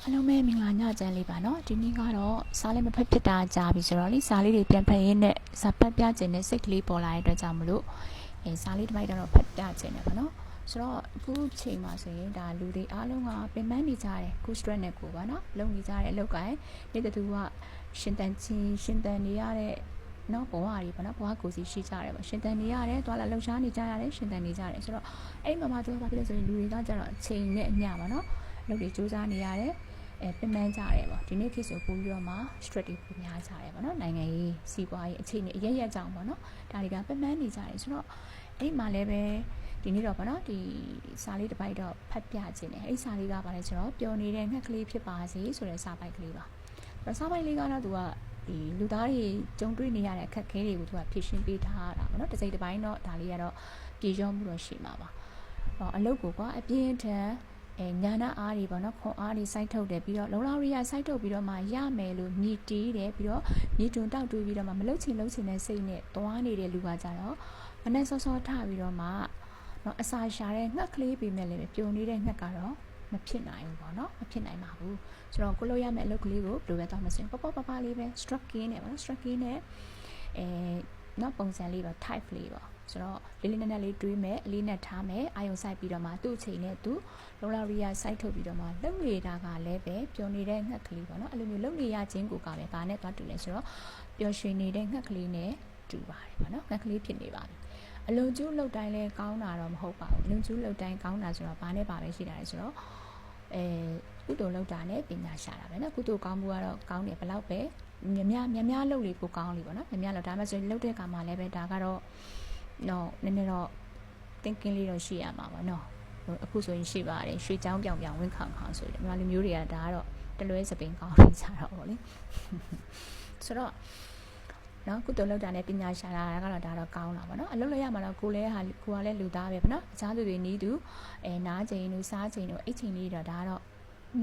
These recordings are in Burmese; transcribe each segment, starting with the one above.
အားလုံးပဲမင်္ဂလာညချမ်းလေးပါเนาะဒီနေ့ကတော့စားလေးမဖက်ဖြစ်တာကြာပြီဆိုတော့လေစားလေးတွေပြန်ဖက်ရင်းနဲ့ဇာပတ်ပြခြင်းနဲ့စိတ်ကလေးပေါ်လာတဲ့အတွက်ကြောင့်မလို့စားလေးတစ်ပိုက်တော့ဖက်ပြခြင်းနဲ့ပါเนาะဆိုတော့အခုချိန်မှာဆိုရင်ဒါလူတွေအားလုံးကပင်ပန်းနေကြတယ်ကို stress နဲ့ကိုပါเนาะလုံနေကြတဲ့အလုပ်ကိုင်းနေ့တူကရှင်တန်နေရတဲ့နော်ဘဝတွေပေါ့နော်ဘဝကိုစီရှိကြတယ်ပေါ့ရှင်တန်နေရတယ်တွာလာလှုပ်ရှားနေကြရတယ်ရှင်တန်နေကြတယ်ဆိုတော့အဲ့မှာသူကဘာဖြစ်လဲဆိုရင်လူတွေကကြတော့အချိန်နဲ့အမျှပါနော်လုပ်တွေစူးစမ်းနေရတယ်ပင်ပန်းကြတယ်ပေါ့ဒီနေ့ခေတ်ဆိုပို့ပြီးတော့မှ stress တွေပိုများကြတယ်ပေါ့နော်နိုင်ငံရေးစီးပွားရေးအခြေအနေအရက်ကြောင်ပေါ့နော်ဒါတွေကပင်ပန်းနေကြတယ်ဆိုတော့အဲ့မှာလည်းပဲဒီနေ့တော့ပေါ့နော်ဒီစာလေးတစ်ပိုက်တော့ဖတ်ပြခြင်းတယ်အဲ့စာလေးကဘာလဲဆိုတော့ပျော်နေတဲ့ငှက်ကလေးဖြစ်ပါစေဆိုတဲ့စာပိုက်ကလေးပါစာပိုက်လေးကတော့သူကဒီလူသားတွေကြုံတွေ့နေရတဲ့အခက်အခဲတွေကိုသူကဖြေရှင်းပေးထားတာပေါ့နော်တစ်စိတ်တစ်ပိုင်းတော့ဒါလေးကတော့ပြေလျော့မှုတော့ရှိမှာပါအလုပ်ကိုကအပြင်းထန်ညာနာအားတွေပေါ့နော်ခွန်အားတွေစိုက်ထုတ်တယ်ပြီးတော့လုံလောက်ရီယာစိုက်ထုတ်ပြီးတော့မှရမယ်လို့မြည်တီးတယ်ပြီးတော့မြည်တွန်တောက်တွေးပြီးတော့မှမလုတ်ချင်တဲ့စိတ်နဲ့သွားနေတဲ့လူကကြတော့မနဲ့စောစောထပြီးတော့မှနော်အစာရှာတဲ့ငှက်ကလေးပေးမဲ့လေပျော်နေတဲ့ငှက်ကတော့မဖြစ်နိုင်ဘူးပေါ့နော်မဖြစ်နိုင်ပါဘူးဆိုတော့ကိုလို့ရမယ့်အလုပ်ကလေးကိုဘယ်လိုပဲသွားမစင်ပပလေးပဲ structure နဲ့ပေါ့ structure နဲ့နောက်ပုံစံလေးပါ type လေးပါဆိုတော့လေးနက်လေးတွေးမယ်အလေးနဲ့ထားမယ်အာယုံစိုက်ပြီးတော့မှသူ့အချိန်နဲ့သူလုံလောက်ရီယာစိုက်ထုတ်ပြီးတော့မှလုံနေတာကလည်းပဲပျော်နေတဲ့ငှက်ကလေးပေါ့နော်အဲ့လိုမျိုးလုံနေရခြင်းကိုကပဲဘာနဲ့သွားတူလဲဆိုတော့ပျော်ရွှင်နေတဲ့ငှက်ကလေးနဲ့တူပါတယ်ပေါ့နော်ငှက်ကလေးဖြစ်နေပါပြီအလုံးကျူးလှုပ်တိုင်းလဲကောင်းတာတော့မဟုတ်ပါဘူးအလုံးကျူးလှုပ်တိုင်းကောင်းတာဆိုတော့ဘာနဲ့ပါပဲရှိတာလဲဆိုတော့ကုသိုလ်လုပ်တာနဲ့ပညာရှာတာပဲနော်ကုသိုလ်ကောင်းမှုကတော့ကောင်းတယ်ဘလောက်ပဲများလုပ်လေကိုကောင်းလေပေါ့နော်များလောက်ဒါမှဆိုရင်လုပ်တဲ့အခါမှာလည်းပဲဒါကတော့နော်နည်းနည်းတော့ thinking လေးတော့ရှိရမှာပေါ့နော်အခုဆိုရင်ရှိပါတယ်ရွှေချောင်းပြောင်ဝင်းခေါင်ဆိုရင်မြန်မာလူမျိုးတွေကဒါကတော့တလွဲစပင်ကောင်းနေကြတော့ဗောလေဆိုတော့နော်ကုသိုလ်လုပ်တာနဲ့ပညာရှာတာကတော့ဒါတော့ကောင်းတာပေါ့နော်အလုပ်လုပ်ရမှာတော့ကိုကလည်းလူသားပဲပေါ့နော်အခြားသူတွေနီးသူနားချိန်တို့စားချိန်တို့အိတ်ချိန်လေးတော့ဒါကတော့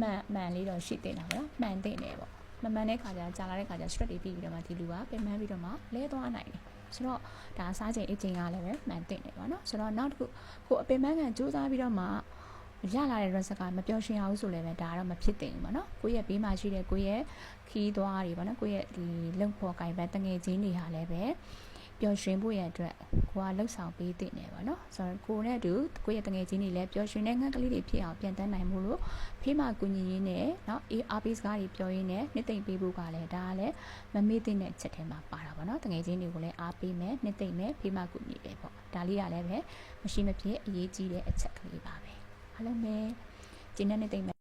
မှန်လေးတော့ရှိတင်တာပေါ့နော်မှန်တင်တယ်ပေါ့မမှန်တဲ့ခါကျကြာလာတဲ့ခါကျ stress တွေပြီးပြီးတော့မှဒီလူကပင်ပန်းပြီးတော့မှလဲသွားနိုင်တယ်ဆိုတော့ဒါစားချိန်အိတ်ချိန်ကလည်းပဲမှန်တင်တယ်ပေါ့နော်ဆိုတော့နောက်တစ်ခုကိုအပင်ပန်းကန်စူးစမ်းပြီးတော့မှရလာတဲ့ result ကမပျော်ရွှင်အောင်ဆိုလည်းပဲဒါတော့မဖြစ်သင့်ဘူးပေါ့နော်ကိုယ့်ရဲ့ဘေးမှာရှိတဲ့ကိုယ့်ရဲ့ခီးသွားတွေပေါ့နော်ကိုယ့်ရဲ့ဒီလုံဖို့ကင်ပန်းတငယ်ချင်းတွေဟာလည်းပဲပျော်ရွှင်ဖို့ရအတွက်ကိုကလှုပ်ဆောင်ပေးတင်တယ်ပေါ့နော်ဆိုတော့ကိုနဲ့အတူကိုယ့်ရဲ့တငယ်ချင်းတွေလည်းပျော်ရွှင်တဲ့ငှက်ကလေးတွေဖြစ်အောင်ပြန်တန်းနိုင်မှုလို့ဖေးမကူညီရင်းနဲ့နော်အားပေးစကားတွေပြောရင်းနဲ့နှစ်သိမ့်ပေးဖို့ကလည်းဒါကလည်းမမေ့တဲ့ချက်ထဲမှာပါတာပေါ့နော်တငယ်ချင်းတွေကိုလည်းအားပေးမယ်နှစ်သိမ့်မယ်ဖေးမကူညီပဲပေါ့ဒါလေးကလည်းပဲမရှိမဖြစ်အရေးကြီးတဲ့အချက်ကလေးပါပဲအားလုံးပဲကျင်းတဲ့နှစ်သိမ့်